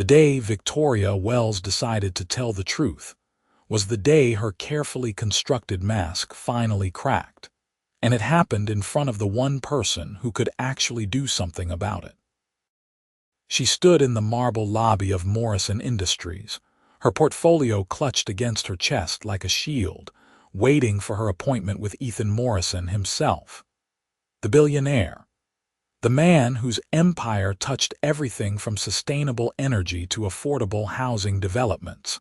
The day Victoria Wells decided to tell the truth was the day her carefully constructed mask finally cracked, and it happened in front of the one person who could actually do something about it. She stood in the marble lobby of Morrison Industries, her portfolio clutched against her chest like a shield, waiting for her appointment with Ethan Morrison himself, the billionaire, the man whose empire touched everything from sustainable energy to affordable housing developments.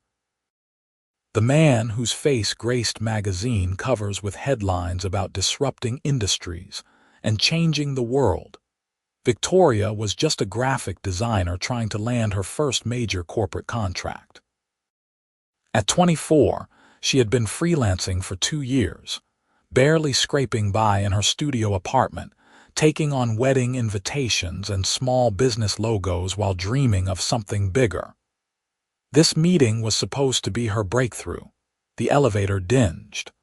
The man whose face graced magazine covers with headlines about disrupting industries and changing the world. Victoria was just a graphic designer trying to land her first major corporate contract. At 24, she had been freelancing for 2 years, barely scraping by in her studio apartment, taking on wedding invitations and small business logos while dreaming of something bigger. This meeting was supposed to be her breakthrough. The elevator dinged.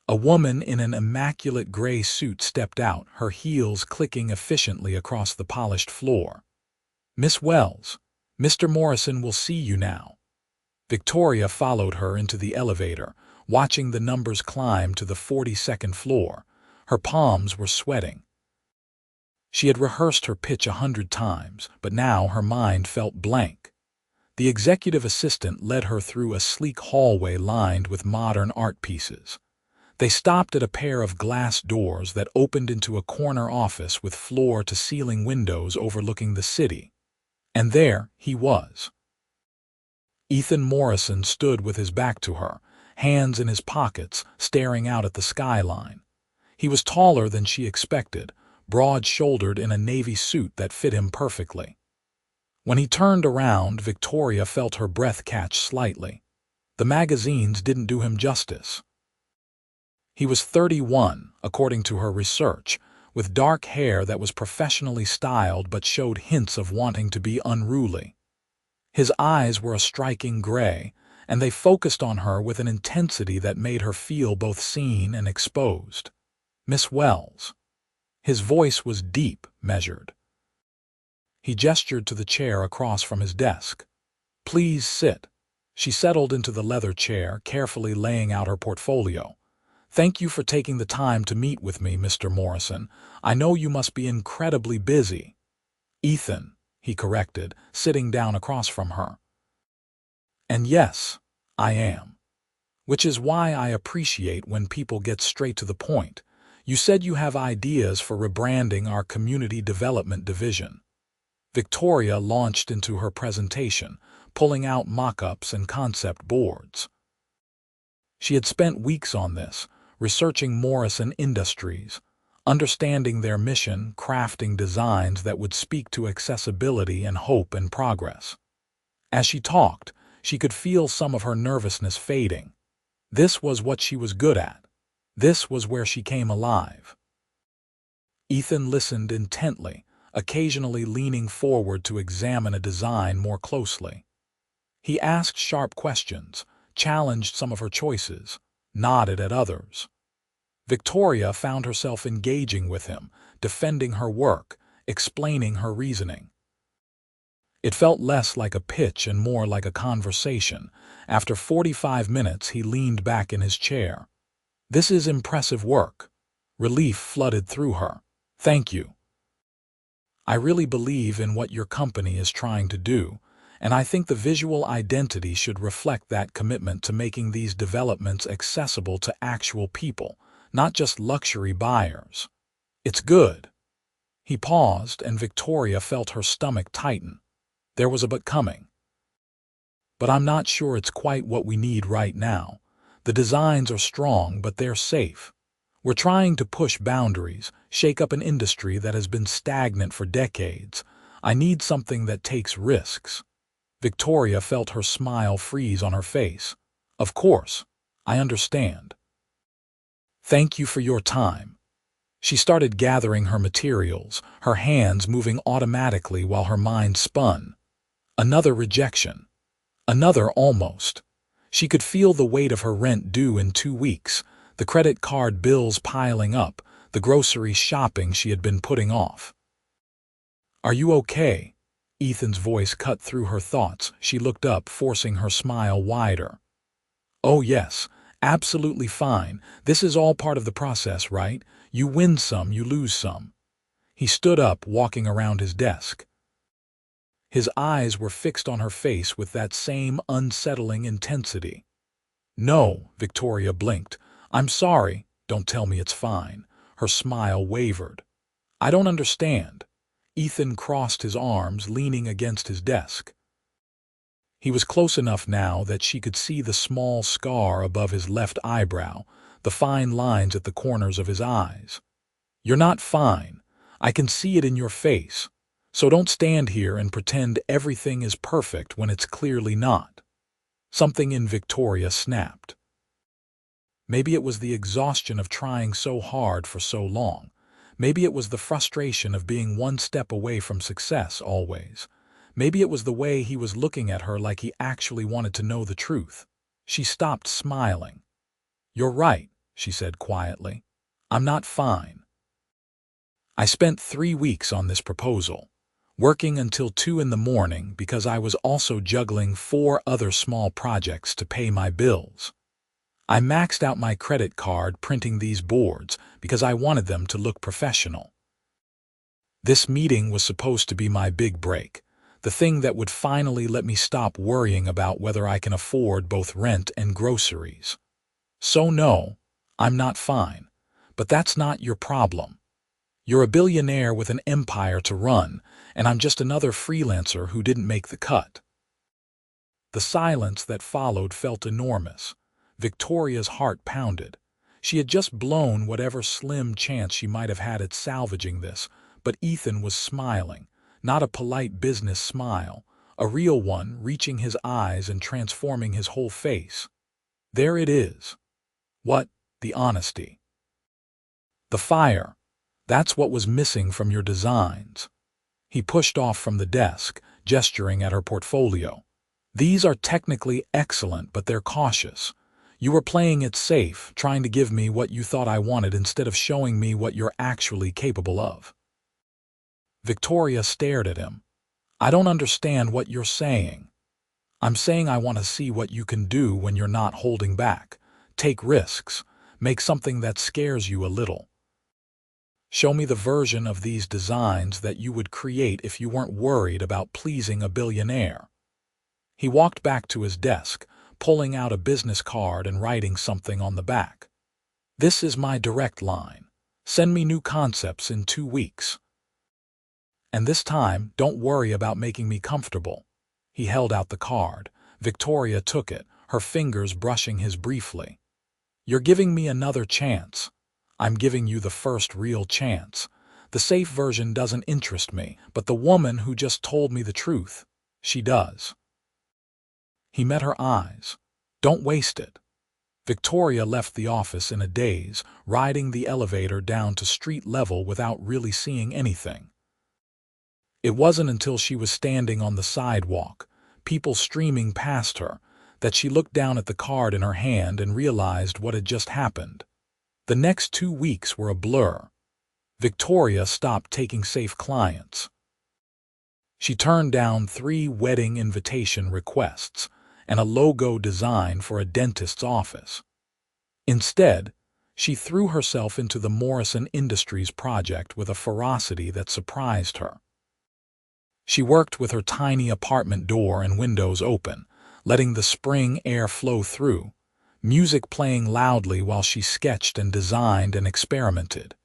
A woman in an immaculate gray suit stepped out, her heels clicking efficiently across the polished floor. "Miss Wells, Mr. Morrison will see you now." Victoria followed her into the elevator, watching the numbers climb to the 42nd floor. Her palms were sweating. She had rehearsed her pitch 100 times, but now her mind felt blank. The executive assistant led her through a sleek hallway lined with modern art pieces. They stopped at a pair of glass doors that opened into a corner office with floor-to-ceiling windows overlooking the city. And there he was. Ethan Morrison stood with his back to her, hands in his pockets, staring out at the skyline. He was taller than she expected, broad-shouldered in a navy suit that fit him perfectly. When he turned around, Victoria felt her breath catch slightly. The magazines didn't do him justice. He was 31, according to her research, with dark hair that was professionally styled but showed hints of wanting to be unruly. His eyes were a striking gray, and they focused on her with an intensity that made her feel both seen and exposed. "Miss Wells." His voice was deep, measured. He gestured to the chair across from his desk. "Please sit." She settled into the leather chair, carefully laying out her portfolio. "Thank you for taking the time to meet with me, Mr. Morrison. I know you must be incredibly busy." "Ethan," he corrected, sitting down across from her. "And yes, I am. Which is why I appreciate when people get straight to the point. You said you have ideas for rebranding our community development division." Victoria launched into her presentation, pulling out mock-ups and concept boards. She had spent weeks on this, researching Morrison Industries, understanding their mission, crafting designs that would speak to accessibility and hope and progress. As she talked, she could feel some of her nervousness fading. This was what she was good at. This was where she came alive. Ethan listened intently, occasionally leaning forward to examine a design more closely. He asked sharp questions, challenged some of her choices, nodded at others. Victoria found herself engaging with him, defending her work, explaining her reasoning. It felt less like a pitch and more like a conversation. After 45 minutes, he leaned back in his chair. "This is impressive work." Relief flooded through her. "Thank you. I really believe in what your company is trying to do, and I think the visual identity should reflect that commitment to making these developments accessible to actual people, not just luxury buyers. It's good." He paused, and Victoria felt her stomach tighten. There was a but coming. "But I'm not sure it's quite what we need right now. The designs are strong, but they're safe. We're trying to push boundaries, shake up an industry that has been stagnant for decades. I need something that takes risks." Victoria felt her smile freeze on her face. "Of course, I understand. Thank you for your time." She started gathering her materials, her hands moving automatically while her mind spun. Another rejection. Another almost. She could feel the weight of her rent due in 2 weeks, the credit card bills piling up, the grocery shopping she had been putting off. "Are you okay?" Ethan's voice cut through her thoughts. She looked up, forcing her smile wider. Oh yes, absolutely fine. This is all part of the process, right? You win some, you lose some. He stood up, walking around his desk. His eyes were fixed on her face with that same unsettling intensity. No, Victoria blinked. I'm sorry. Don't tell me it's fine. Her smile wavered. I don't understand. Ethan crossed his arms, leaning against his desk. He was close enough now that she could see the small scar above his left eyebrow, the fine lines at the corners of his eyes. You're not fine. I can see it in your face. So don't stand here and pretend everything is perfect when it's clearly not. Something in Victoria snapped. Maybe it was the exhaustion of trying so hard for so long. Maybe it was the frustration of being one step away from success always. Maybe it was the way he was looking at her like he actually wanted to know the truth. She stopped smiling. You're right, she said quietly. I'm not fine. I spent 3 weeks on this proposal, working until 2 in the morning because I was also juggling 4 other small projects to pay my bills. I maxed out my credit card printing these boards because I wanted them to look professional. This meeting was supposed to be my big break, the thing that would finally let me stop worrying about whether I can afford both rent and groceries. So no, I'm not fine, but that's not your problem. You're a billionaire with an empire to run, and I'm just another freelancer who didn't make the cut. The silence that followed felt enormous. Victoria's heart pounded. She had just blown whatever slim chance she might have had at salvaging this, but Ethan was smiling, not a polite business smile, a real one, reaching his eyes and transforming his whole face. There it is. What? The honesty. The fire. That's what was missing from your designs. He pushed off from the desk, gesturing at her portfolio. These are technically excellent, but they're cautious. You were playing it safe, trying to give me what you thought I wanted instead of showing me what you're actually capable of. Victoria stared at him. I don't understand what you're saying. I'm saying I want to see what you can do when you're not holding back. Take risks. Make something that scares you a little. Show me the version of these designs that you would create if you weren't worried about pleasing a billionaire. He walked back to his desk, pulling out a business card and writing something on the back. This is my direct line. Send me new concepts in 2 weeks. And this time, don't worry about making me comfortable. He held out the card. Victoria took it, her fingers brushing his briefly. You're giving me another chance. I'm giving you the first real chance. The safe version doesn't interest me, but the woman who just told me the truth, she does. He met her eyes. Don't waste it. Victoria left the office in a daze, riding the elevator down to street level without really seeing anything. It wasn't until she was standing on the sidewalk, people streaming past her, that she looked down at the card in her hand and realized what had just happened. The next 2 weeks were a blur. Victoria stopped taking safe clients. She turned down 3 wedding invitation requests and a logo design for a dentist's office. Instead, she threw herself into the Morrison Industries project with a ferocity that surprised her. She worked with her tiny apartment door and windows open, letting the spring air flow through, music playing loudly while she sketched and designed and experimented.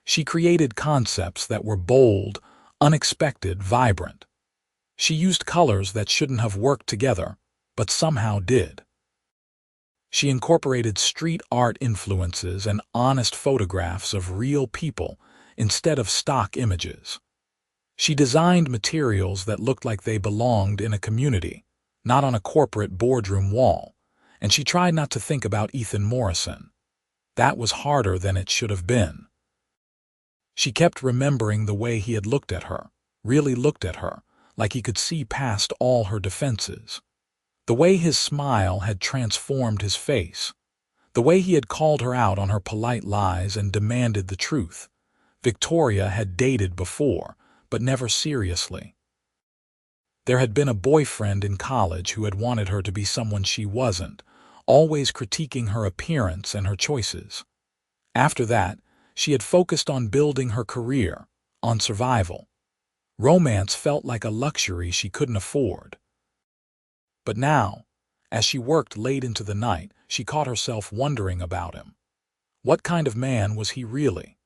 She created concepts that were bold, unexpected, vibrant. She used colors that shouldn't have worked together, but somehow did. She incorporated street art influences and honest photographs of real people instead of stock images. She designed materials that looked like they belonged in a community, not on a corporate boardroom wall, and she tried not to think about Ethan Morrison. That was harder than it should have been. She kept remembering the way he had looked at her, really looked at her, like he could see past all her defenses. The way his smile had transformed his face. The way he had called her out on her polite lies and demanded the truth. Victoria had dated before, but never seriously. There had been a boyfriend in college who had wanted her to be someone she wasn't, always critiquing her appearance and her choices. After that, she had focused on building her career, on survival. Romance felt like a luxury she couldn't afford. But now, as she worked late into the night, she caught herself wondering about him. What kind of man was he really?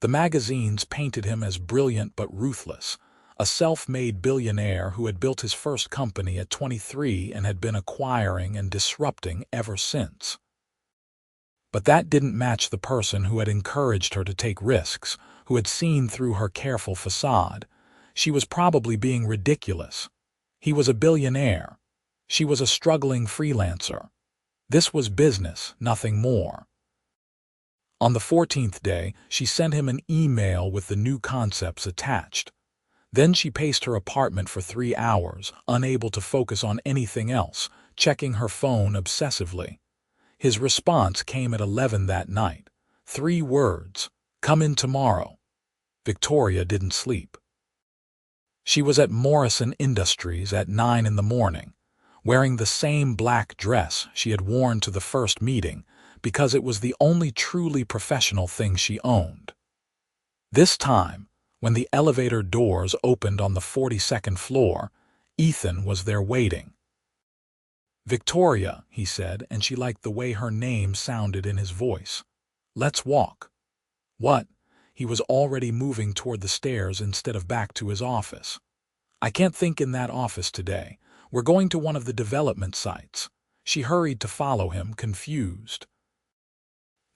The magazines painted him as brilliant but ruthless, a self-made billionaire who had built his first company at 23 and had been acquiring and disrupting ever since. But that didn't match the person who had encouraged her to take risks, who had seen through her careful facade. She was probably being ridiculous. He was a billionaire. She was a struggling freelancer. This was business, nothing more. On the 14th day, she sent him an email with the new concepts attached. Then she paced her apartment for 3 hours, unable to focus on anything else, checking her phone obsessively. His response came at 11 that night. 3 words: "Come in tomorrow." Victoria didn't sleep. She was at Morrison Industries at 9 in the morning, wearing the same black dress she had worn to the first meeting, because it was the only truly professional thing she owned. This time, when the elevator doors opened on the 42nd floor, Ethan was there waiting. "Victoria," he said, and she liked the way her name sounded in his voice. "Let's walk." "What?" He was already moving toward the stairs instead of back to his office. "I can't think in that office today. We're going to one of the development sites." She hurried to follow him, confused.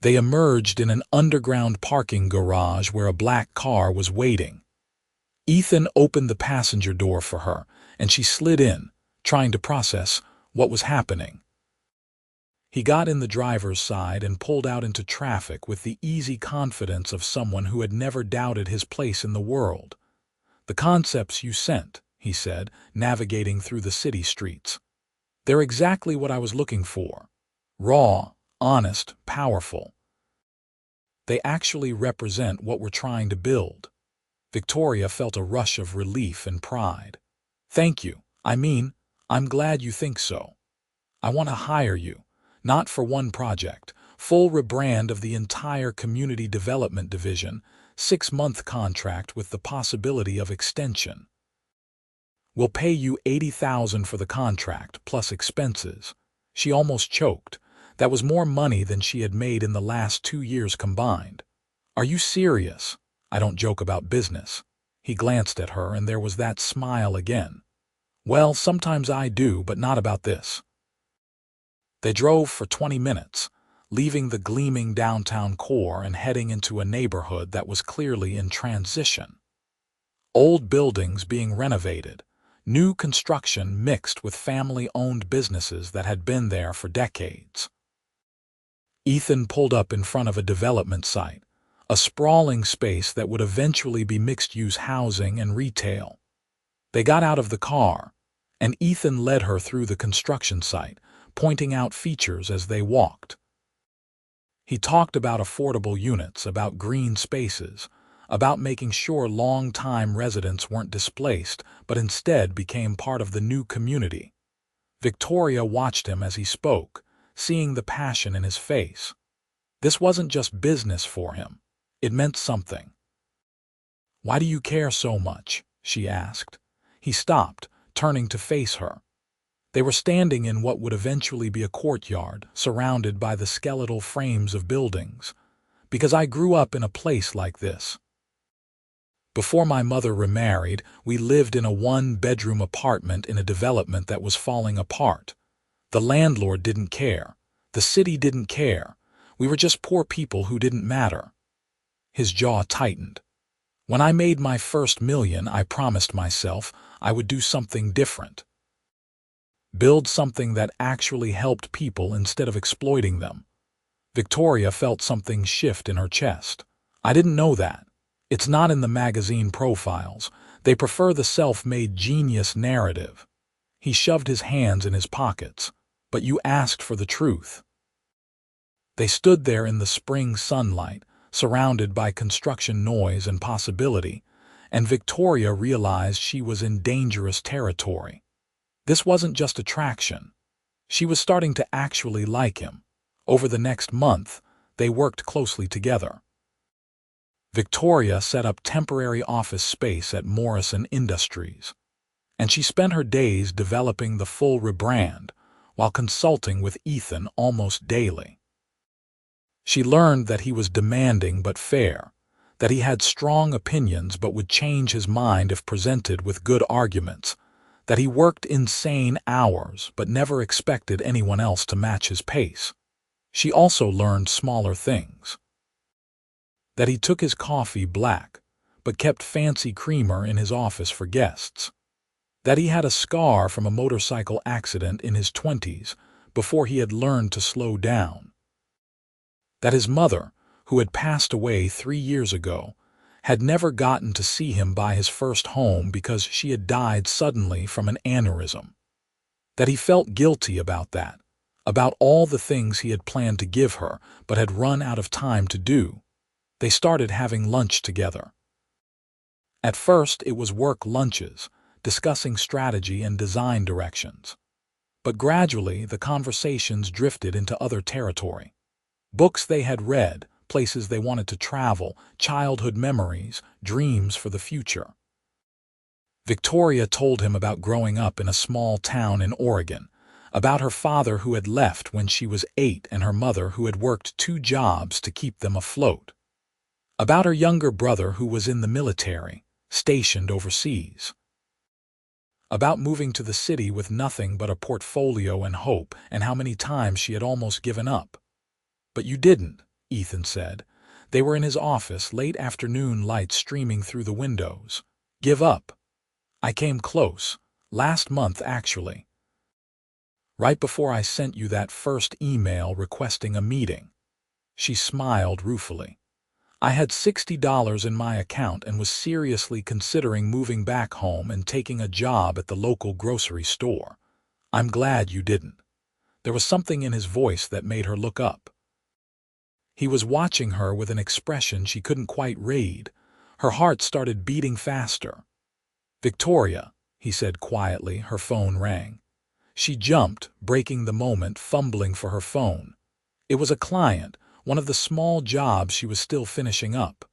They emerged in an underground parking garage where a black car was waiting. Ethan opened the passenger door for her, and she slid in, trying to process what was happening. He got in the driver's side and pulled out into traffic with the easy confidence of someone who had never doubted his place in the world. "The concepts you sent," he said, navigating through the city streets. "They're exactly what I was looking for. Raw, honest, powerful. They actually represent what we're trying to build." Victoria felt a rush of relief and pride. "Thank you. I'm glad you think so. I want to hire you, not for one project, full rebrand of the entire community development division, 6-month contract with the possibility of extension. We'll pay you $80,000 for the contract, plus expenses." She almost choked. That was more money than she had made in the last 2 years combined. "Are you serious?" "I don't joke about business." He glanced at her, and there was that smile again. "Well, sometimes I do, but not about this." They drove for 20 minutes, leaving the gleaming downtown core and heading into a neighborhood that was clearly in transition. Old buildings being renovated, new construction mixed with family-owned businesses that had been there for decades. Ethan pulled up in front of a development site, a sprawling space that would eventually be mixed-use housing and retail. They got out of the car, and Ethan led her through the construction site, pointing out features as they walked. He talked about affordable units, about green spaces, about making sure long-time residents weren't displaced, but instead became part of the new community. Victoria watched him as he spoke, seeing the passion in his face. This wasn't just business for him. It meant something. "Why do you care so much?" she asked. He stopped, turning to face her. They were standing in what would eventually be a courtyard, surrounded by the skeletal frames of buildings. "Because I grew up in a place like this. Before my mother remarried, we lived in a 1-bedroom apartment in a development that was falling apart. The landlord didn't care. The city didn't care. We were just poor people who didn't matter." His jaw tightened. "When I made my first million, I promised myself I would do something different. Build something that actually helped people instead of exploiting them." Victoria felt something shift in her chest. "I didn't know that. It's not in the magazine profiles. They prefer the self-made genius narrative." He shoved his hands in his pockets. "But you asked for the truth." They stood there in the spring sunlight, surrounded by construction noise and possibility, and Victoria realized she was in dangerous territory. This wasn't just attraction. She was starting to actually like him. Over the next month, they worked closely together. Victoria set up temporary office space at Morrison Industries, and she spent her days developing the full rebrand while consulting with Ethan almost daily. She learned that he was demanding but fair, that he had strong opinions but would change his mind if presented with good arguments, that he worked insane hours but never expected anyone else to match his pace. She also learned smaller things. That he took his coffee black, but kept fancy creamer in his office for guests. That he had a scar from a motorcycle accident in his 20s before he had learned to slow down. That his mother, who had passed away 3 years ago, had never gotten to see him buy his first home because she had died suddenly from an aneurysm. That he felt guilty about that, about all the things he had planned to give her but had run out of time to do. They started having lunch together. At first, it was work lunches, discussing strategy and design directions. But gradually, the conversations drifted into other territory. Books they had read, places they wanted to travel, childhood memories, dreams for the future. Victoria told him about growing up in a small town in Oregon, about her father who had left when she was 8 and her mother who had worked 2 jobs to keep them afloat. About her younger brother who was in the military, stationed overseas. About moving to the city with nothing but a portfolio and hope, and how many times she had almost given up. "But you didn't," Ethan said. They were in his office, late afternoon light streaming through the windows. "Give up." "I came close. Last month, actually. Right before I sent you that first email requesting a meeting." She smiled ruefully. "I had $60 in my account and was seriously considering moving back home and taking a job at the local grocery store. I'm glad you didn't." There was something in his voice that made her look up. He was watching her with an expression she couldn't quite read. Her heart started beating faster. "Victoria," he said quietly. Her phone rang. She jumped, breaking the moment, fumbling for her phone. It was a client, one of the small jobs she was still finishing up.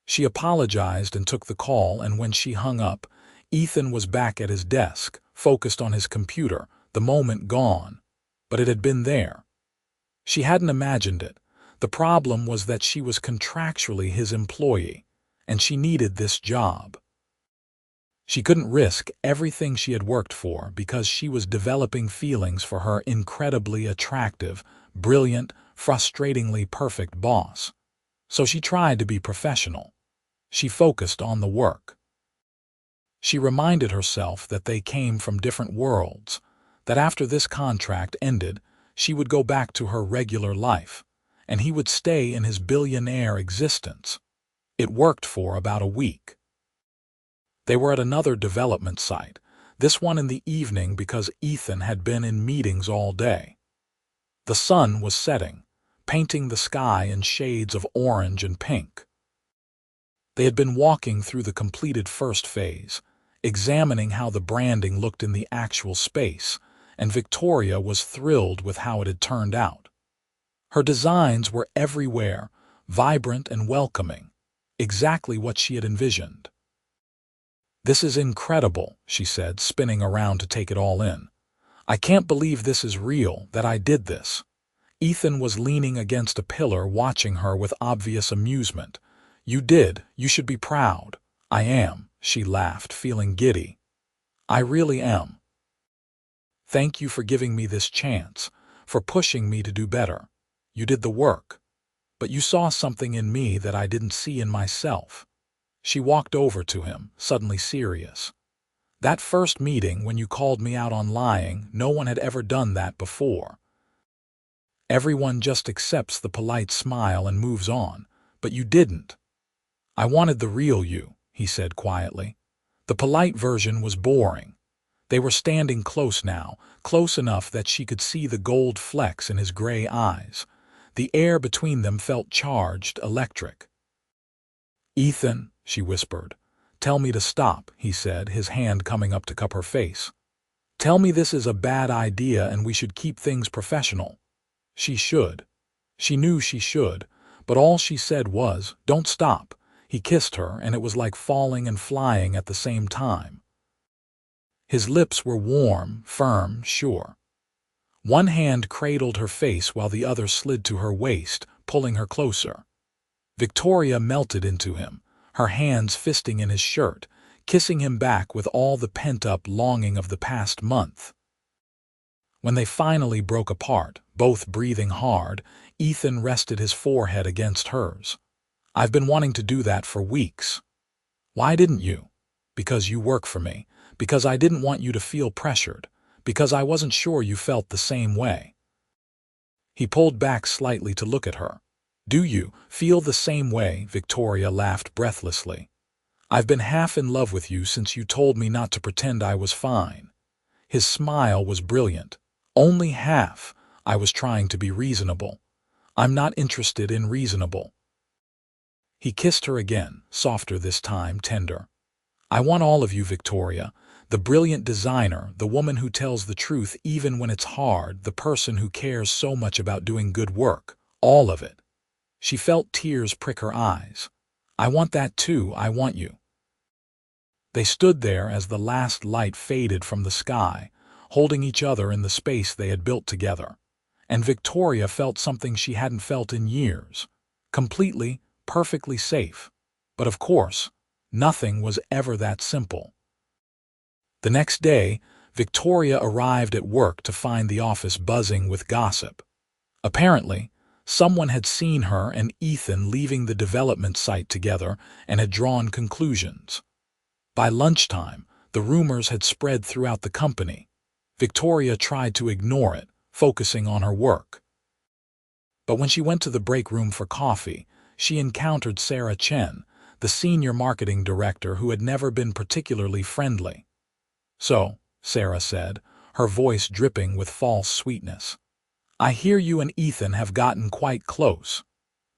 She apologized and took the call, and when she hung up, Ethan was back at his desk, focused on his computer, the moment gone. But it had been there. She hadn't imagined it. The problem was that she was contractually his employee, and she needed this job. She couldn't risk everything she had worked for because she was developing feelings for her incredibly attractive, brilliant, frustratingly perfect boss. So she tried to be professional. She focused on the work. She reminded herself that they came from different worlds, that after this contract ended, she would go back to her regular life, and he would stay in his billionaire existence. It worked for about a week. They were at another development site, this one in the evening because Ethan had been in meetings all day. The sun was setting, painting the sky in shades of orange and pink. They had been walking through the completed first phase, examining how the branding looked in the actual space, and Victoria was thrilled with how it had turned out. Her designs were everywhere, vibrant and welcoming, exactly what she had envisioned. "This is incredible," she said, spinning around to take it all in. "I can't believe this is real, that I did this." Ethan was leaning against a pillar, watching her with obvious amusement. "You did. You should be proud." "I am," she laughed, feeling giddy. "I really am. Thank you for giving me this chance, for pushing me to do better. You did the work. But you saw something in me that I didn't see in myself." She walked over to him, suddenly serious. "That first meeting when you called me out on lying, no one had ever done that before. Everyone just accepts the polite smile and moves on, but you didn't. I wanted the real you," he said quietly. "The polite version was boring." They were standing close now, close enough that she could see the gold flecks in his gray eyes. The air between them felt charged, electric. "Ethan," she whispered. Tell me to stop, he said, his hand coming up to cup her face. Tell me this is a bad idea and we should keep things professional. She should. She knew she should, but all she said was, don't stop. He kissed her, and it was like falling and flying at the same time. His lips were warm, firm, sure. One hand cradled her face while the other slid to her waist, pulling her closer. Victoria melted into him, her hands fisting in his shirt, kissing him back with all the pent-up longing of the past month. When they finally broke apart, both breathing hard, Ethan rested his forehead against hers. I've been wanting to do that for weeks. Why didn't you? Because you work for me. Because I didn't want you to feel pressured. Because I wasn't sure you felt the same way. He pulled back slightly to look at her. Do you feel the same way? Victoria laughed breathlessly. I've been half in love with you since you told me not to pretend I was fine. His smile was brilliant. Only half. I was trying to be reasonable. I'm not interested in reasonable. He kissed her again, softer this time, tender. I want all of you, Victoria. The brilliant designer, the woman who tells the truth even when it's hard, the person who cares so much about doing good work. All of it. She felt tears prick her eyes. I want that too, I want you. They stood there as the last light faded from the sky, holding each other in the space they had built together. And Victoria felt something she hadn't felt in years. Completely, perfectly safe. But of course, nothing was ever that simple. The next day, Victoria arrived at work to find the office buzzing with gossip. Apparently, someone had seen her and Ethan leaving the development site together and had drawn conclusions. By lunchtime, the rumors had spread throughout the company. Victoria tried to ignore it, focusing on her work. But when she went to the break room for coffee, she encountered Sarah Chen, the senior marketing director who had never been particularly friendly. So, Sarah said, her voice dripping with false sweetness. I hear you and Ethan have gotten quite close.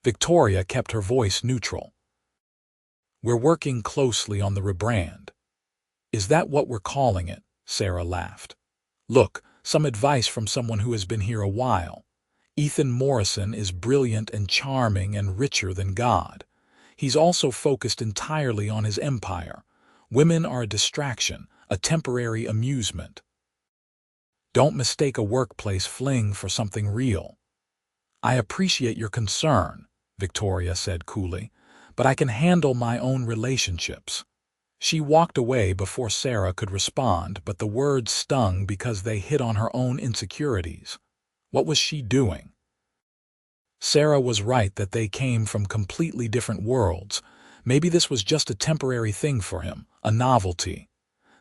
Victoria kept her voice neutral. We're working closely on the rebrand. Is that what we're calling it? Sarah laughed. Look, some advice from someone who has been here a while. Ethan Morrison is brilliant and charming and richer than God. He's also focused entirely on his empire. Women are a distraction, a temporary amusement. Don't mistake a workplace fling for something real. I appreciate your concern, Victoria said coolly, but I can handle my own relationships. She walked away before Sarah could respond, but the words stung because they hit on her own insecurities. What was she doing? Sarah was right that they came from completely different worlds. Maybe this was just a temporary thing for him, a novelty.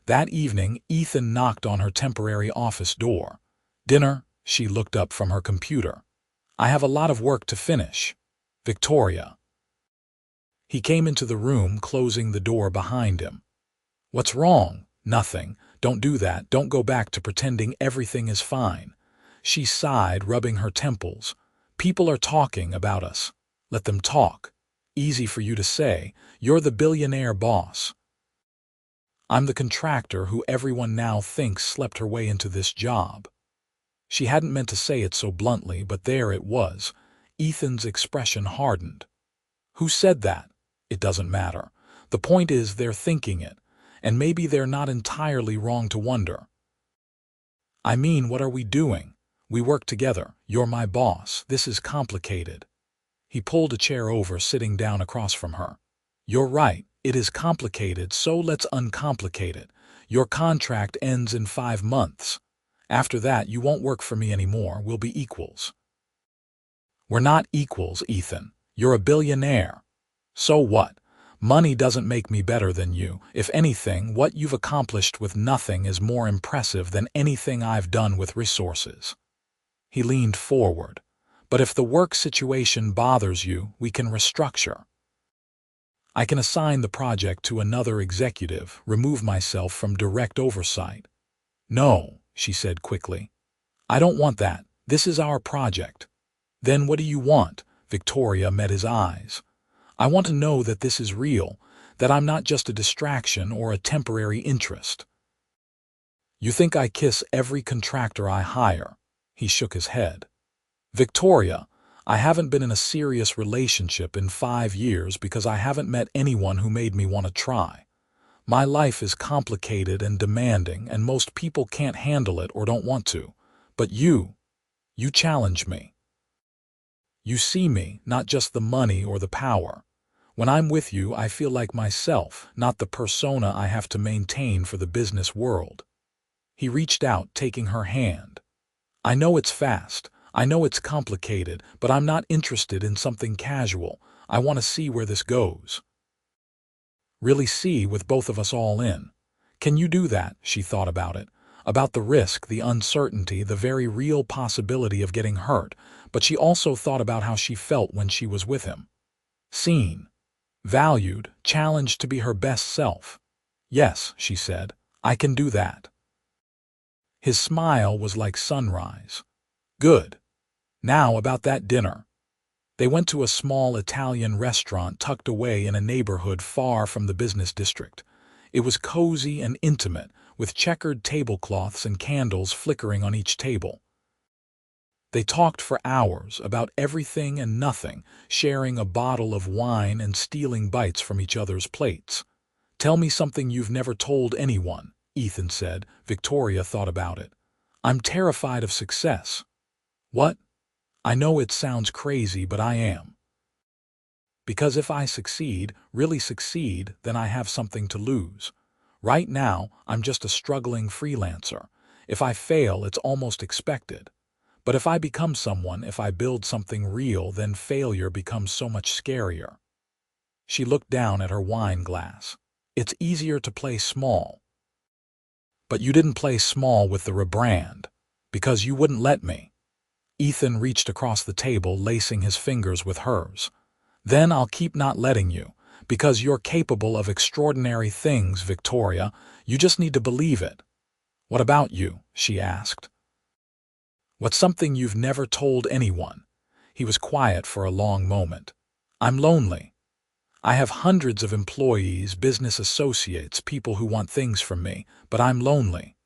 That evening, Ethan knocked on her temporary office door. Dinner? She looked up from her computer. I have a lot of work to finish. Victoria. He came into the room, closing the door behind him. What's wrong? Nothing. Don't do that. Don't go back to pretending everything is fine. She sighed, rubbing her temples. People are talking about us. Let them talk. Easy for you to say. You're the billionaire boss. I'm the contractor who everyone now thinks slept her way into this job. She hadn't meant to say it so bluntly, but there it was. Ethan's expression hardened. Who said that? It doesn't matter. The point is they're thinking it, and maybe they're not entirely wrong to wonder. I mean, what are we doing? We work together. You're my boss. This is complicated. He pulled a chair over, sitting down across from her. You're right. It is complicated, so let's uncomplicate it. Your contract ends in 5 months. After that, you won't work for me anymore. We'll be equals. We're not equals, Ethan. You're a billionaire. So what? Money doesn't make me better than you. If anything, what you've accomplished with nothing is more impressive than anything I've done with resources. He leaned forward. But if the work situation bothers you, we can restructure. I can assign the project to another executive, remove myself from direct oversight. No, she said quickly. I don't want that. This is our project. Then what do you want? Victoria met his eyes. I want to know that this is real, that I'm not just a distraction or a temporary interest. You think I kiss every contractor I hire? He shook his head. Victoria, I haven't been in a serious relationship in 5 years because I haven't met anyone who made me want to try. My life is complicated and demanding, and most people can't handle it or don't want to. But you challenge me. You see me, not just the money or the power. When I'm with you, I feel like myself, not the persona I have to maintain for the business world. He reached out, taking her hand. I know it's fast. I know it's complicated, but I'm not interested in something casual. I want to see where this goes. Really see, with both of us all in. Can you do that? She thought about it. About the risk, the uncertainty, the very real possibility of getting hurt, but she also thought about how she felt when she was with him. Seen, valued, challenged to be her best self. Yes, she said, I can do that. His smile was like sunrise. Good. Now about that dinner. They went to a small Italian restaurant tucked away in a neighborhood far from the business district. It was cozy and intimate, with checkered tablecloths and candles flickering on each table. They talked for hours about everything and nothing, sharing a bottle of wine and stealing bites from each other's plates. Tell me something you've never told anyone, Ethan said. Victoria thought about it. I'm terrified of success. What? I know it sounds crazy, but I am. Because if I succeed, really succeed, then I have something to lose. Right now, I'm just a struggling freelancer. If I fail, it's almost expected. But if I become someone, if I build something real, then failure becomes so much scarier. She looked down at her wine glass. It's easier to play small. But you didn't play small with the rebrand, because you wouldn't let me. Ethan reached across the table, lacing his fingers with hers. Then I'll keep not letting you, because you're capable of extraordinary things, Victoria. You just need to believe it. What about you? She asked. What's something you've never told anyone? He was quiet for a long moment. I'm lonely. I have hundreds of employees, business associates, people who want things from me, but I'm lonely.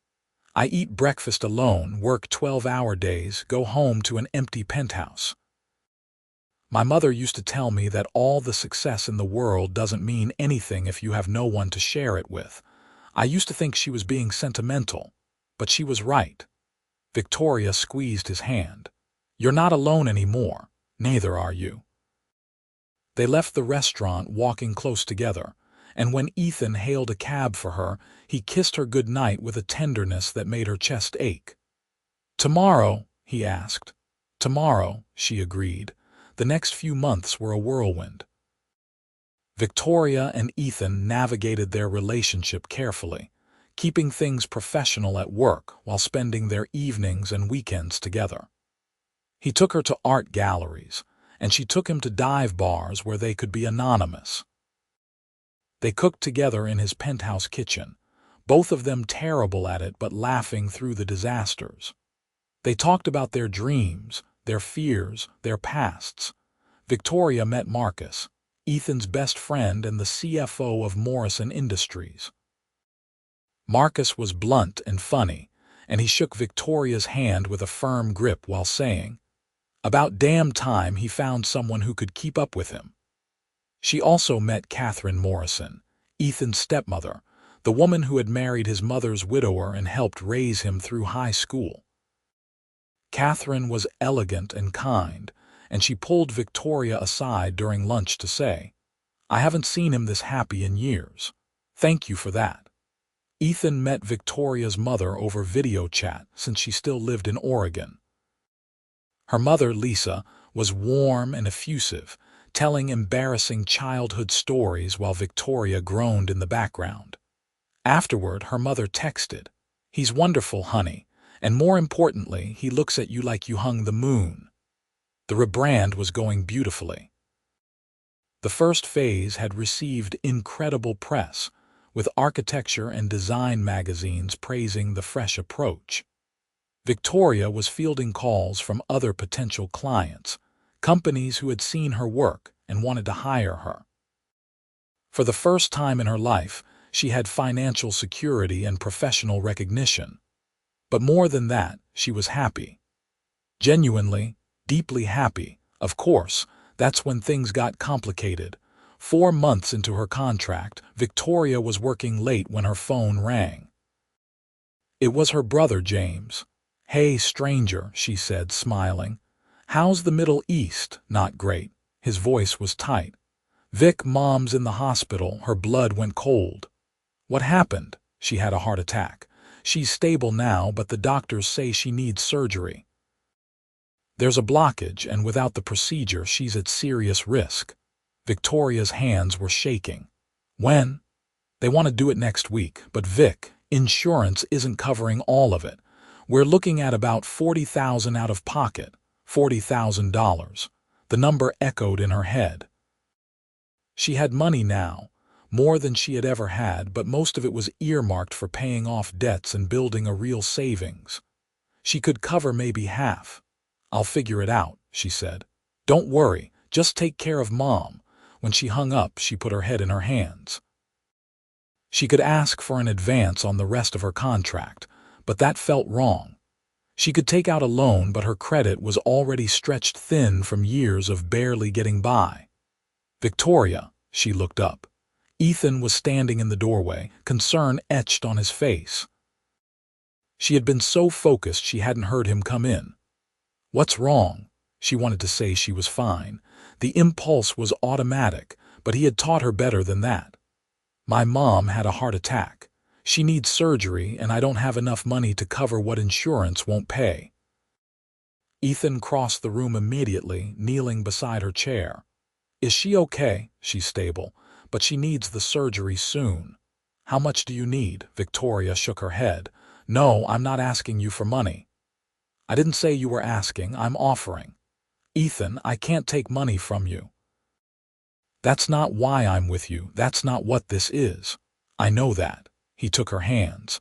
I eat breakfast alone, work 12-hour days, go home to an empty penthouse. My mother used to tell me that all the success in the world doesn't mean anything if you have no one to share it with. I used to think she was being sentimental, but she was right. Victoria squeezed his hand. You're not alone anymore. Neither are you. They left the restaurant, walking close together, and when Ethan hailed a cab for her, he kissed her good night with a tenderness that made her chest ache. Tomorrow? He asked. Tomorrow, she agreed. The next few months were a whirlwind. Victoria and Ethan navigated their relationship carefully, keeping things professional at work while spending their evenings and weekends together. He took her to art galleries, and she took him to dive bars where they could be anonymous. They cooked together in his penthouse kitchen, both of them terrible at it but laughing through the disasters. They talked about their dreams, their fears, their pasts. Victoria met Marcus, Ethan's best friend and the CFO of Morrison Industries. Marcus was blunt and funny, and he shook Victoria's hand with a firm grip while saying, "About damn time he found someone who could keep up with him." She also met Catherine Morrison, Ethan's stepmother, the woman who had married his mother's widower and helped raise him through high school. Catherine was elegant and kind, and she pulled Victoria aside during lunch to say, "I haven't seen him this happy in years. Thank you for that." Ethan met Victoria's mother over video chat since she still lived in Oregon. Her mother, Lisa, was warm and effusive, telling embarrassing childhood stories while Victoria groaned in the background. Afterward, her mother texted, "He's wonderful, honey, and more importantly, he looks at you like you hung the moon." The rebrand was going beautifully. The first phase had received incredible press, with architecture and design magazines praising the fresh approach. Victoria was fielding calls from other potential clients, companies who had seen her work and wanted to hire her. For the first time in her life, she had financial security and professional recognition. But more than that, she was happy. Genuinely, deeply happy. Of course, that's when things got complicated. 4 months into her contract, Victoria was working late when her phone rang. It was her brother, James. "Hey, stranger," she said, smiling. "How's the Middle East?" "Not great." His voice was tight. "Vic, Mom's in the hospital." Her blood went cold. "What happened?" "She had a heart attack. She's stable now, but the doctors say she needs surgery. There's a blockage, and without the procedure, she's at serious risk." Victoria's hands were shaking. "When?" "They want to do it next week, but Vic, insurance isn't covering all of it. We're looking at about $40,000 out of pocket." $40,000. The number echoed in her head. She had money now, more than she had ever had, but most of it was earmarked for paying off debts and building a real savings. She could cover maybe half. "I'll figure it out," she said. "Don't worry, just take care of Mom." When she hung up, she put her head in her hands. She could ask for an advance on the rest of her contract, but that felt wrong. She could take out a loan, but her credit was already stretched thin from years of barely getting by. "Victoria," she looked up. Ethan was standing in the doorway, concern etched on his face. She had been so focused she hadn't heard him come in. "What's wrong?" She wanted to say she was fine. The impulse was automatic, but he had taught her better than that. "My mom had a heart attack. She needs surgery, and I don't have enough money to cover what insurance won't pay." Ethan crossed the room immediately, kneeling beside her chair. "Is she okay?" "She's stable, but she needs the surgery soon." "How much do you need?" Victoria shook her head. "No, I'm not asking you for money." "I didn't say you were asking, I'm offering." "Ethan, I can't take money from you. That's not why I'm with you. That's not what this is." "I know that." He took her hands.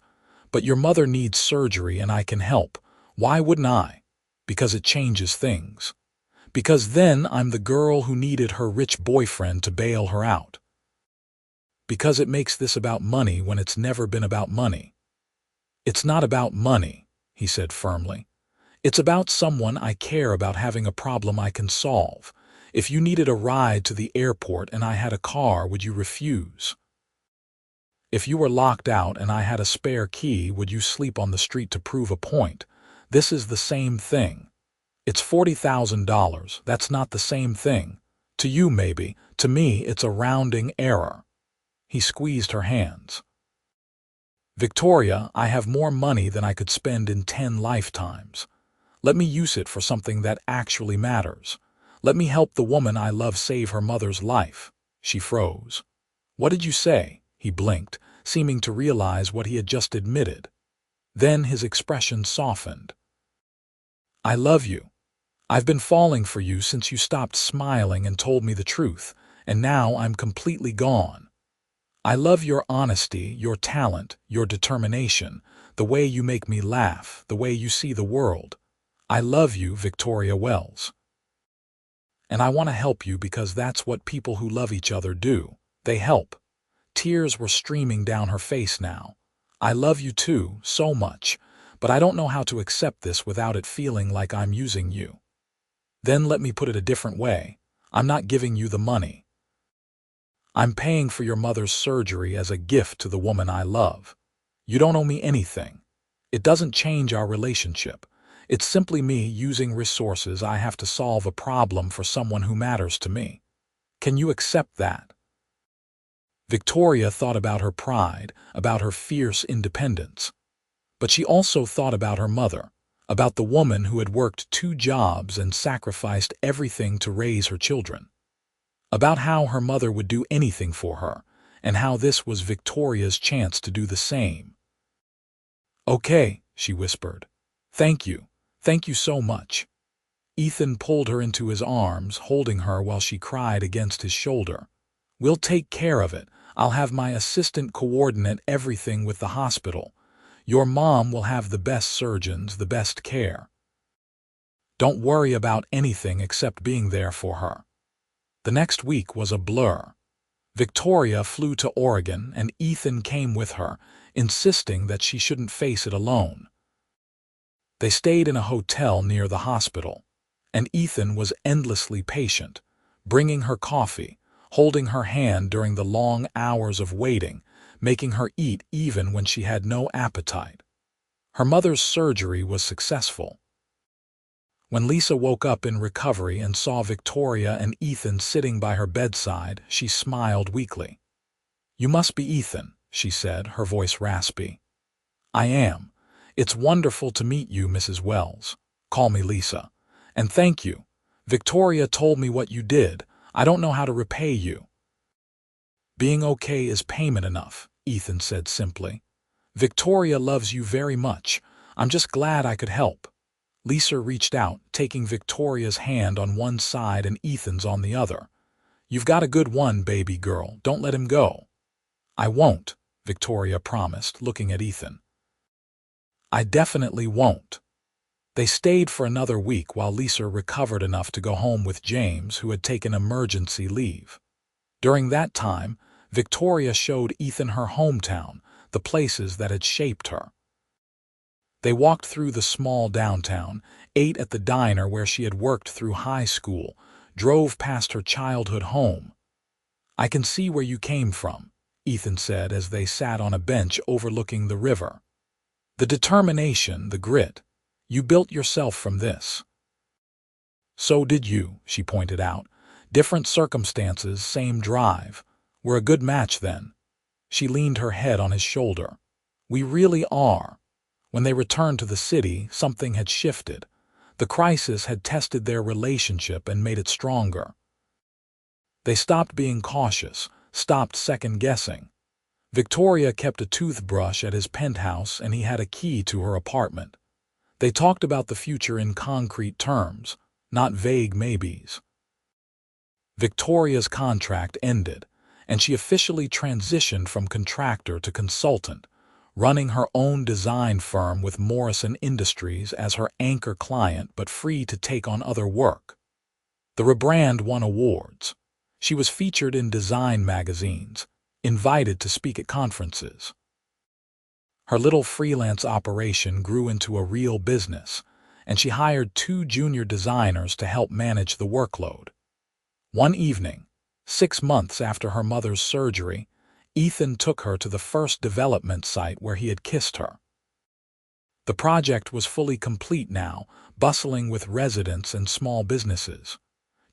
"But your mother needs surgery and I can help. Why wouldn't I?" "Because it changes things. Because then I'm the girl who needed her rich boyfriend to bail her out. Because it makes this about money when it's never been about money." "It's not about money," he said firmly. "It's about someone I care about having a problem I can solve. If you needed a ride to the airport and I had a car, would you refuse? If you were locked out and I had a spare key, would you sleep on the street to prove a point? This is the same thing. It's $40,000. That's not the same thing. To you, maybe. To me, it's a rounding error." He squeezed her hands. "Victoria, I have more money than I could spend in 10 lifetimes. Let me use it for something that actually matters. Let me help the woman I love save her mother's life." She froze. "What did you say?" He blinked, seeming to realize what he had just admitted. Then his expression softened. "I love you. I've been falling for you since you stopped smiling and told me the truth, and now I'm completely gone. I love your honesty, your talent, your determination, the way you make me laugh, the way you see the world. I love you, Victoria Wells. And I want to help you because that's what people who love each other do. They help." Tears were streaming down her face now. "I love you too, so much, but I don't know how to accept this without it feeling like I'm using you. Then let me put it a different way. I'm not giving you the money. I'm paying for your mother's surgery as a gift to the woman I love. You don't owe me anything. It doesn't change our relationship. It's simply me using resources I have to solve a problem for someone who matters to me. Can you accept that?" Victoria thought about her pride, about her fierce independence. But she also thought about her mother, about the woman who had worked 2 jobs and sacrificed everything to raise her children. About how her mother would do anything for her, and how this was Victoria's chance to do the same. "Okay," she whispered. "Thank you. Thank you so much." Ethan pulled her into his arms, holding her while she cried against his shoulder. "We'll take care of it. I'll have my assistant coordinate everything with the hospital. Your mom will have the best surgeons, the best care. Don't worry about anything except being there for her." The next week was a blur. Victoria flew to Oregon and Ethan came with her, insisting that she shouldn't face it alone. They stayed in a hotel near the hospital, and Ethan was endlessly patient, bringing her coffee, holding her hand during the long hours of waiting, making her eat even when she had no appetite. Her mother's surgery was successful. When Lisa woke up in recovery and saw Victoria and Ethan sitting by her bedside, she smiled weakly. "You must be Ethan," she said, her voice raspy. "I am. It's wonderful to meet you, Mrs. Wells. Call me Lisa. And thank you. Victoria told me what you did. I don't know how to repay you." "Being okay is payment enough," Ethan said simply. "Victoria loves you very much. I'm just glad I could help." Lisa reached out, taking Victoria's hand on one side and Ethan's on the other. "You've got a good one, baby girl. Don't let him go." "I won't," Victoria promised, looking at Ethan. "I definitely won't." They stayed for another week while Lisa recovered enough to go home with James, who had taken emergency leave. During that time, Victoria showed Ethan her hometown, the places that had shaped her. They walked through the small downtown, ate at the diner where she had worked through high school, drove past her childhood home. "I can see where you came from," Ethan said as they sat on a bench overlooking the river. "The determination, the grit. You built yourself from this." "So did you," she pointed out. "Different circumstances, same drive. We're a good match then." She leaned her head on his shoulder. "We really are." When they returned to the city, something had shifted. The crisis had tested their relationship and made it stronger. They stopped being cautious, stopped second-guessing. Victoria kept a toothbrush at his penthouse and he had a key to her apartment. They talked about the future in concrete terms, not vague maybes. Victoria's contract ended, and she officially transitioned from contractor to consultant, running her own design firm with Morrison Industries as her anchor client but free to take on other work. The rebrand won awards. She was featured in design magazines, invited to speak at conferences. Her little freelance operation grew into a real business, and she hired 2 junior designers to help manage the workload. One evening, 6 months after her mother's surgery, Ethan took her to the first development site where he had kissed her. The project was fully complete now, bustling with residents and small businesses.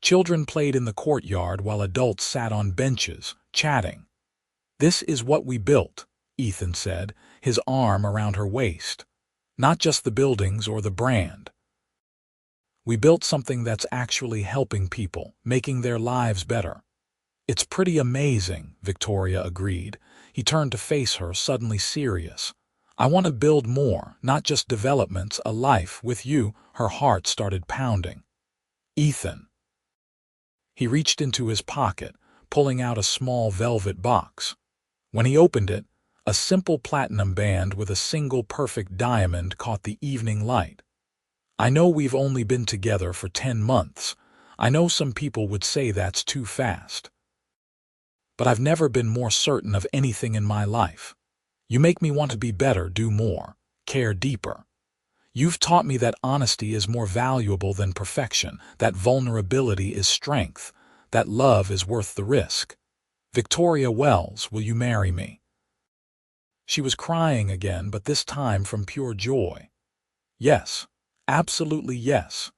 Children played in the courtyard while adults sat on benches, chatting. "This is what we built," Ethan said, his arm around her waist. "Not just the buildings or the brand. We built something that's actually helping people, making their lives better." "It's pretty amazing," Victoria agreed. He turned to face her, suddenly serious. "I want to build more, not just developments, a life with you." Her heart started pounding. "Ethan." He reached into his pocket, pulling out a small velvet box. When he opened it, a simple platinum band with a single perfect diamond caught the evening light. "I know we've only been together for 10 months. I know some people would say that's too fast. But I've never been more certain of anything in my life. You make me want to be better, do more, care deeper. You've taught me that honesty is more valuable than perfection, that vulnerability is strength, that love is worth the risk. Victoria Wells, will you marry me?" She was crying again, but this time from pure joy. "Yes, absolutely yes."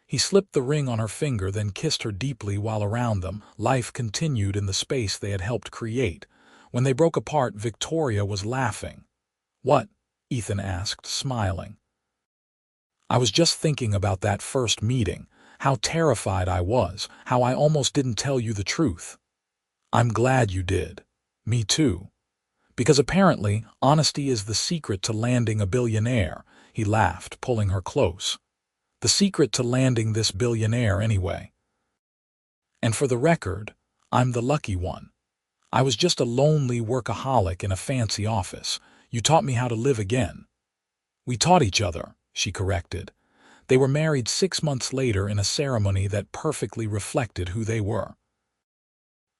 He slipped the ring on her finger, then kissed her deeply while around them. Life continued in the space they had helped create. When they broke apart, Victoria was laughing. "What?" Ethan asked, smiling. "I was just thinking about that first meeting, how terrified I was, how I almost didn't tell you the truth." "I'm glad you did." "Me too. Because apparently, honesty is the secret to landing a billionaire," he laughed, pulling her close. "The secret to landing this billionaire, anyway. And for the record, I'm the lucky one. I was just a lonely workaholic in a fancy office. You taught me how to live again." "We taught each other," she corrected. They were married 6 months later in a ceremony that perfectly reflected who they were.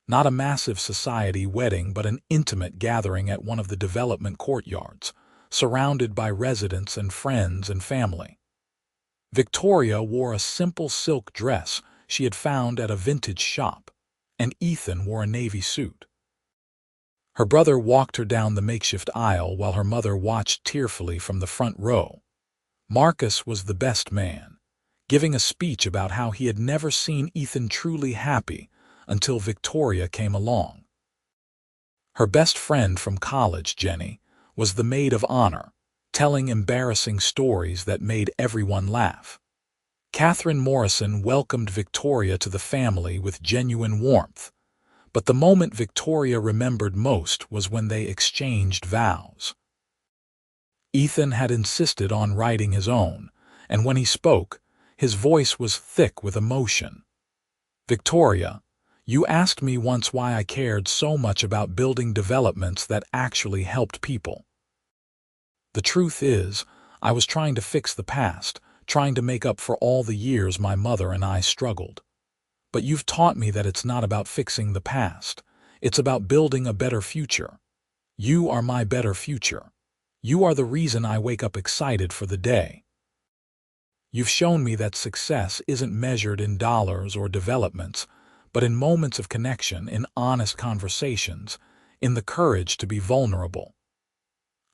Not a massive society wedding, but an intimate gathering at one of the development courtyards, surrounded by residents and friends and family. Victoria wore a simple silk dress she had found at a vintage shop, and Ethan wore a navy suit. Her brother walked her down the makeshift aisle while her mother watched tearfully from the front row. Marcus was the best man, giving a speech about how he had never seen Ethan truly happy until Victoria came along. Her best friend from college, Jenny, was the maid of honor, telling embarrassing stories that made everyone laugh. Ethan Morrison welcomed Victoria to the family with genuine warmth, but the moment Victoria remembered most was when they exchanged vows. Ethan had insisted on writing his own, and when he spoke, his voice was thick with emotion. "Victoria, you asked me once why I cared so much about building developments that actually helped people. The truth is, I was trying to fix the past, trying to make up for all the years my mother and I struggled. But you've taught me that it's not about fixing the past. It's about building a better future. You are my better future. You are the reason I wake up excited for the day. You've shown me that success isn't measured in dollars or developments, but in moments of connection, in honest conversations, in the courage to be vulnerable.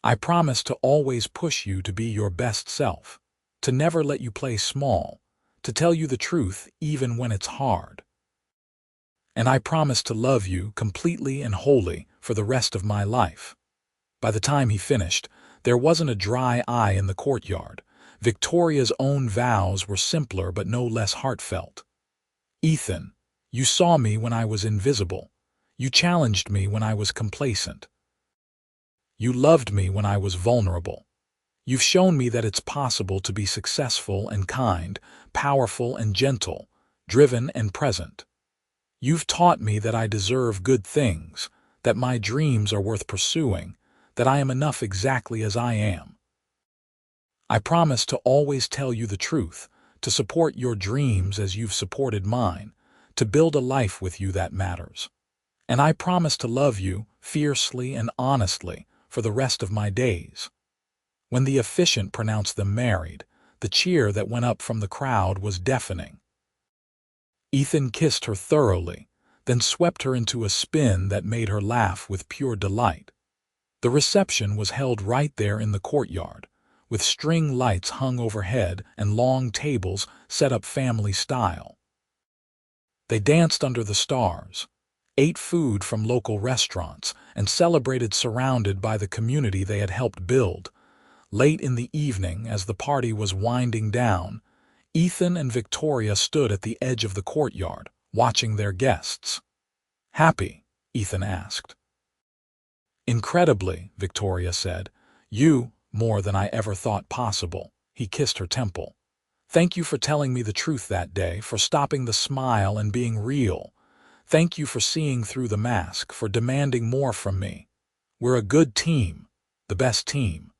I promise to always push you to be your best self, to never let you play small, to tell you the truth even when it's hard. And I promise to love you completely and wholly for the rest of my life." By the time he finished, there wasn't a dry eye in the courtyard. Victoria's own vows were simpler but no less heartfelt. "Ethan, you saw me when I was invisible. You challenged me when I was complacent. You loved me when I was vulnerable. You've shown me that it's possible to be successful and kind, powerful and gentle, driven and present. You've taught me that I deserve good things, that my dreams are worth pursuing, that I am enough exactly as I am. I promise to always tell you the truth, to support your dreams as you've supported mine, to build a life with you that matters. And I promise to love you fiercely and honestly for the rest of my days." When the officiant pronounced them married, the cheer that went up from the crowd was deafening. Ethan kissed her thoroughly, then swept her into a spin that made her laugh with pure delight. The reception was held right there in the courtyard, with string lights hung overhead and long tables set up family style. They danced under the stars, ate food from local restaurants, and celebrated surrounded by the community they had helped build. Late in the evening, as the party was winding down, Ethan and Victoria stood at the edge of the courtyard, watching their guests. "Happy?" Ethan asked. "Incredibly," Victoria said. "You, more than I ever thought possible." He kissed her temple. "Thank you for telling me the truth that day, for stopping the smile and being real. Thank you for seeing through the mask, for demanding more from me. We're a good team, the best team."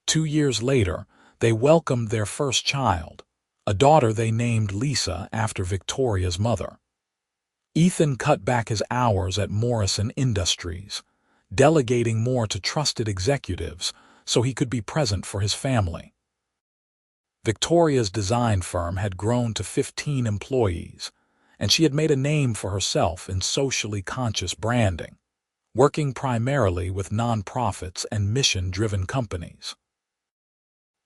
2 years later, they welcomed their first child, a daughter they named Lisa after Victoria's mother. Ethan cut back his hours at Morrison Industries, delegating more to trusted executives so he could be present for his family. Victoria's design firm had grown to 15 employees, and she had made a name for herself in socially conscious branding, working primarily with nonprofits and mission-driven companies.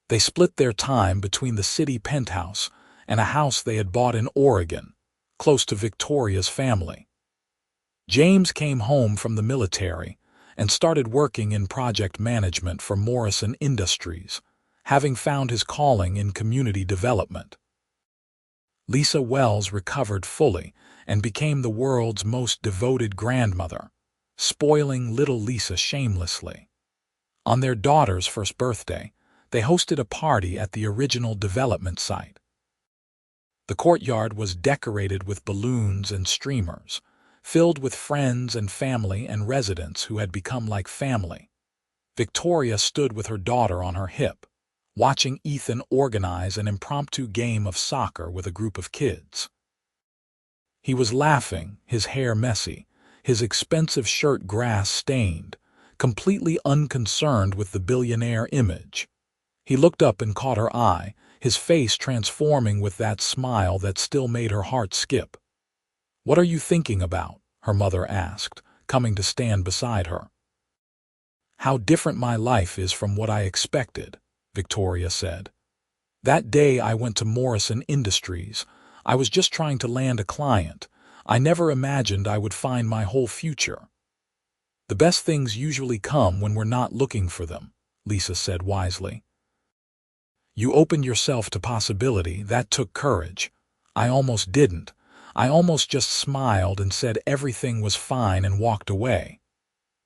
They split their time between the city penthouse and a house they had bought in Oregon, close to Victoria's family. James came home from the military and started working in project management for Morrison Industries, having found his calling in community development. Lisa Wells recovered fully and became the world's most devoted grandmother, spoiling little Lisa shamelessly. On their daughter's first birthday, they hosted a party at the original development site. The courtyard was decorated with balloons and streamers, filled with friends and family and residents who had become like family. Victoria stood with her daughter on her hip, watching Ethan organize an impromptu game of soccer with a group of kids. He was laughing, his hair messy, his expensive shirt grass-stained, completely unconcerned with the billionaire image. He looked up and caught her eye, his face transforming with that smile that still made her heart skip. "What are you thinking about?" her mother asked, coming to stand beside her. "How different my life is from what I expected," Victoria said. "That day I went to Morrison Industries. I was just trying to land a client. I never imagined I would find my whole future." "The best things usually come when we're not looking for them," Lisa said wisely. "You opened yourself to possibility. That took courage. I almost didn't. I almost just smiled and said everything was fine and walked away.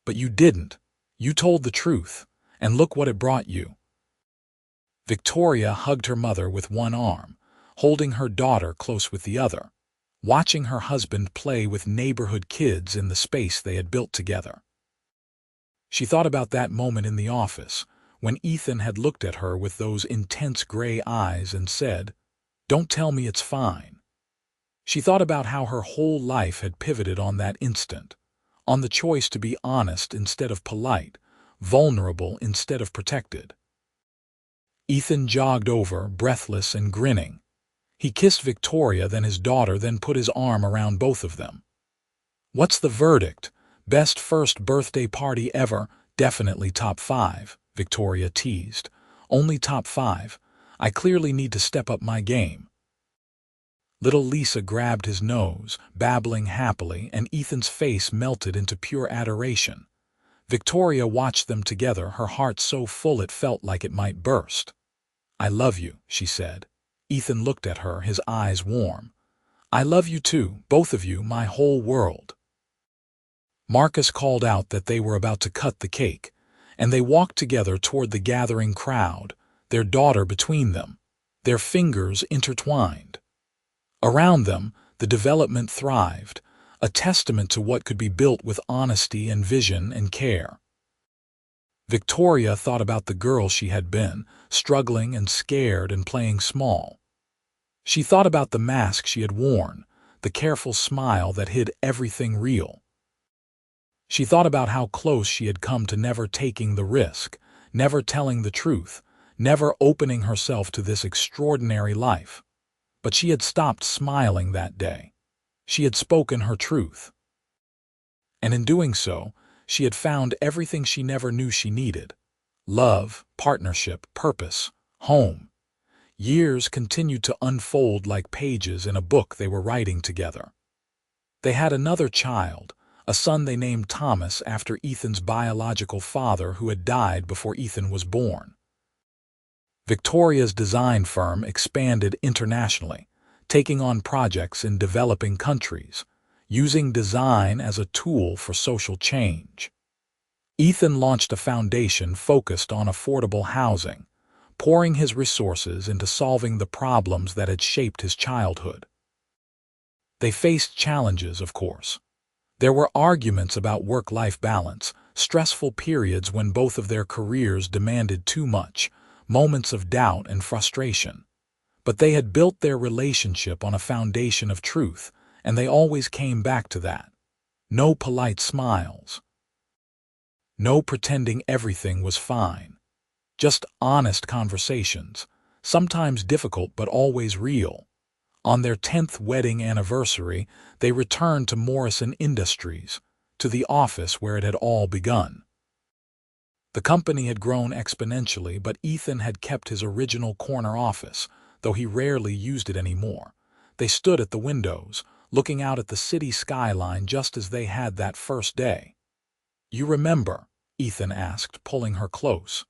But you didn't. You told the truth, and look what it brought you." Victoria hugged her mother with one arm, holding her daughter close with the other, watching her husband play with neighborhood kids in the space they had built together. She thought about that moment in the office, when Ethan had looked at her with those intense gray eyes and said, "Don't tell me it's fine." She thought about how her whole life had pivoted on that instant, on the choice to be honest instead of polite, vulnerable instead of protected. Ethan jogged over, breathless and grinning. He kissed Victoria, then his daughter, then put his arm around both of them. "What's the verdict? Best first birthday party ever?" "Definitely top 5, Victoria teased. "Only top 5. I clearly need to step up my game." Little Lisa grabbed his nose, babbling happily, and Ethan's face melted into pure adoration. Victoria watched them together, her heart so full it felt like it might burst. "I love you," she said. Ethan looked at her, his eyes warm. "I love you too, both of you, my whole world." Marcus called out that they were about to cut the cake, and they walked together toward the gathering crowd, their daughter between them, their fingers intertwined. Around them, the development thrived, a testament to what could be built with honesty and vision and care. Victoria thought about the girl she had been, struggling and scared and playing small. She thought about the mask she had worn, the careful smile that hid everything real. She thought about how close she had come to never taking the risk, never telling the truth, never opening herself to this extraordinary life. But she had stopped smiling that day. She had spoken her truth. And in doing so, she had found everything she never knew she needed: love, partnership, purpose, home. Years continued to unfold like pages in a book they were writing together. They had another child, a son they named Thomas after Ethan's biological father, who had died before Ethan was born. Victoria's design firm expanded internationally, taking on projects in developing countries, using design as a tool for social change. Ethan launched a foundation focused on affordable housing, pouring his resources into solving the problems that had shaped his childhood. They faced challenges, of course. There were arguments about work-life balance, stressful periods when both of their careers demanded too much, moments of doubt and frustration. But they had built their relationship on a foundation of truth, and they always came back to that. No polite smiles. No pretending everything was fine. Just honest conversations, sometimes difficult but always real. On their 10th wedding anniversary, they returned to Morrison Industries, to the office where it had all begun. The company had grown exponentially, but Ethan had kept his original corner office, though he rarely used it anymore. They stood at the windows, looking out at the city skyline just as they had that first day. "You remember?" Ethan asked, pulling her close.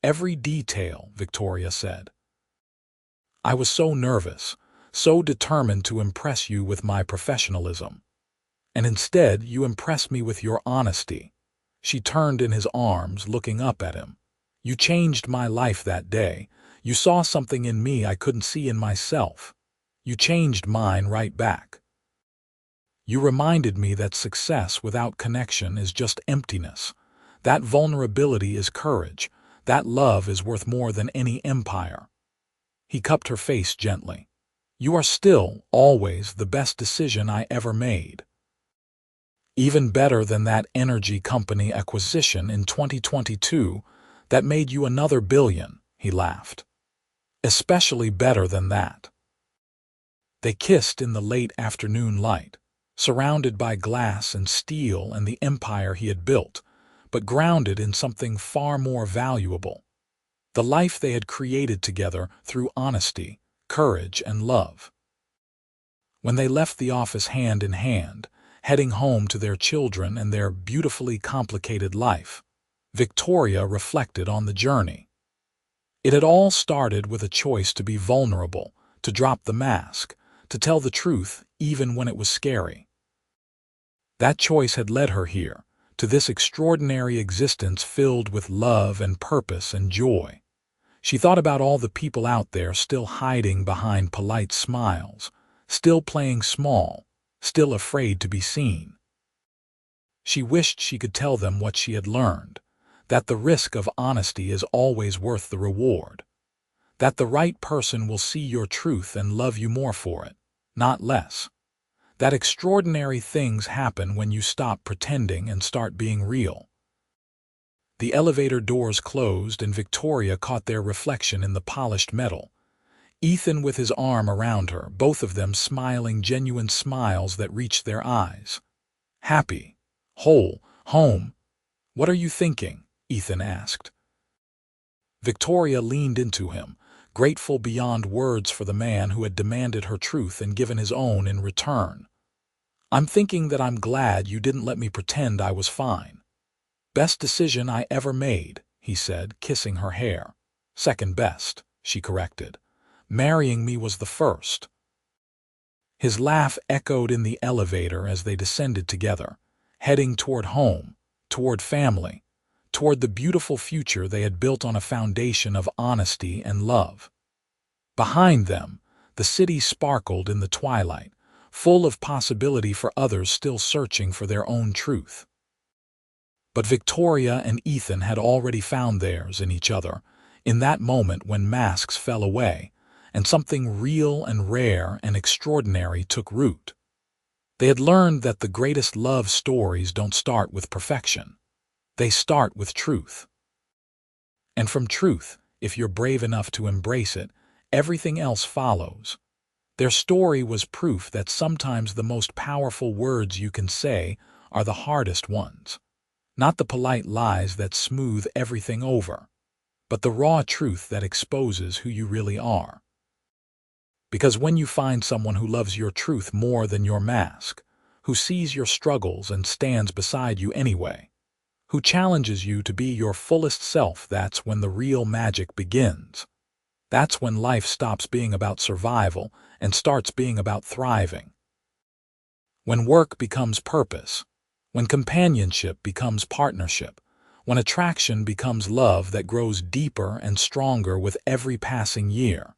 "Every detail," Victoria said. "I was so nervous, so determined to impress you with my professionalism. And instead, you impressed me with your honesty." She turned in his arms, looking up at him. "You changed my life that day. You saw something in me I couldn't see in myself. You changed mine right back. You reminded me that success without connection is just emptiness. That vulnerability is courage. That love is worth more than any empire." He cupped her face gently. You are still, always, the best decision I ever made. Even better than that energy company acquisition in 2022 that made you another billion, he laughed. Especially better than that. They kissed in the late afternoon light, surrounded by glass and steel and the empire he had built, but grounded in something far more valuable. The life they had created together through honesty, courage, and love. When they left the office hand in hand, heading home to their children and their beautifully complicated life, Victoria reflected on the journey. It had all started with a choice to be vulnerable, to drop the mask, to tell the truth even when it was scary. That choice had led her here, to this extraordinary existence filled with love and purpose and joy. She thought about all the people out there still hiding behind polite smiles, still playing small, still afraid to be seen. She wished she could tell them what she had learned, that the risk of honesty is always worth the reward, that the right person will see your truth and love you more for it, not less, that extraordinary things happen when you stop pretending and start being real. The elevator doors closed and Victoria caught their reflection in the polished metal. Ethan with his arm around her, both of them smiling genuine smiles that reached their eyes. Happy, whole, home. What are you thinking? Ethan asked. Victoria leaned into him, grateful beyond words for the man who had demanded her truth and given his own in return. I'm thinking that I'm glad you didn't let me pretend I was fine. Best decision I ever made, he said, kissing her hair. Second best, she corrected. Marrying me was the first. His laugh echoed in the elevator as they descended together, heading toward home, toward family, toward the beautiful future they had built on a foundation of honesty and love. Behind them, the city sparkled in the twilight, full of possibility for others still searching for their own truth. But Victoria and Ethan had already found theirs in each other, in that moment when masks fell away, and something real and rare and extraordinary took root. They had learned that the greatest love stories don't start with perfection. They start with truth. And from truth, if you're brave enough to embrace it, everything else follows. Their story was proof that sometimes the most powerful words you can say are the hardest ones. Not the polite lies that smooth everything over, but the raw truth that exposes who you really are. Because when you find someone who loves your truth more than your mask, who sees your struggles and stands beside you anyway, who challenges you to be your fullest self, that's when the real magic begins. That's when life stops being about survival and starts being about thriving. When work becomes purpose, when companionship becomes partnership, when attraction becomes love that grows deeper and stronger with every passing year.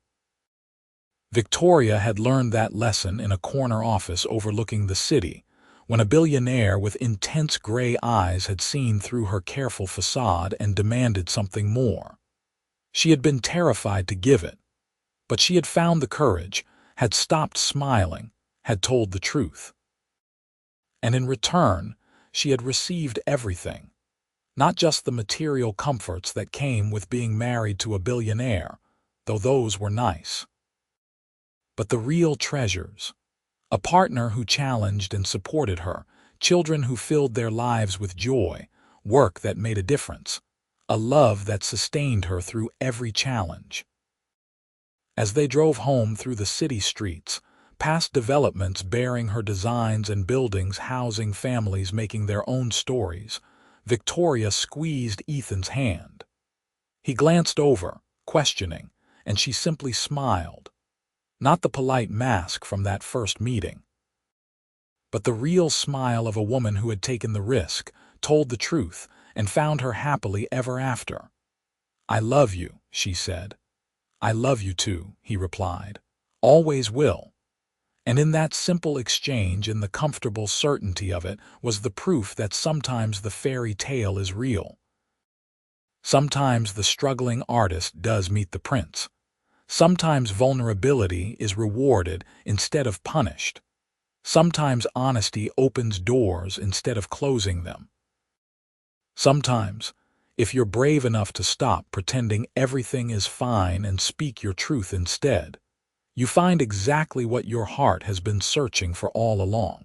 Victoria had learned that lesson in a corner office overlooking the city, when a billionaire with intense gray eyes had seen through her careful facade and demanded something more. She had been terrified to give it, but she had found the courage, had stopped smiling, had told the truth. And in return, she had received everything, not just the material comforts that came with being married to a billionaire, though those were nice, but the real treasures. A partner who challenged and supported her, children who filled their lives with joy, work that made a difference, a love that sustained her through every challenge. As they drove home through the city streets, past developments bearing her designs and buildings housing families making their own stories, Victoria squeezed Ethan's hand. He glanced over, questioning, and she simply smiled. Not the polite mask from that first meeting, but the real smile of a woman who had taken the risk, told the truth, and found her happily ever after. I love you, she said. I love you too, he replied. Always will. And in that simple exchange, in the comfortable certainty of it, was the proof that sometimes the fairy tale is real. Sometimes the struggling artist does meet the prince. Sometimes vulnerability is rewarded instead of punished. Sometimes honesty opens doors instead of closing them. Sometimes, if you're brave enough to stop pretending everything is fine and speak your truth instead, you find exactly what your heart has been searching for all along.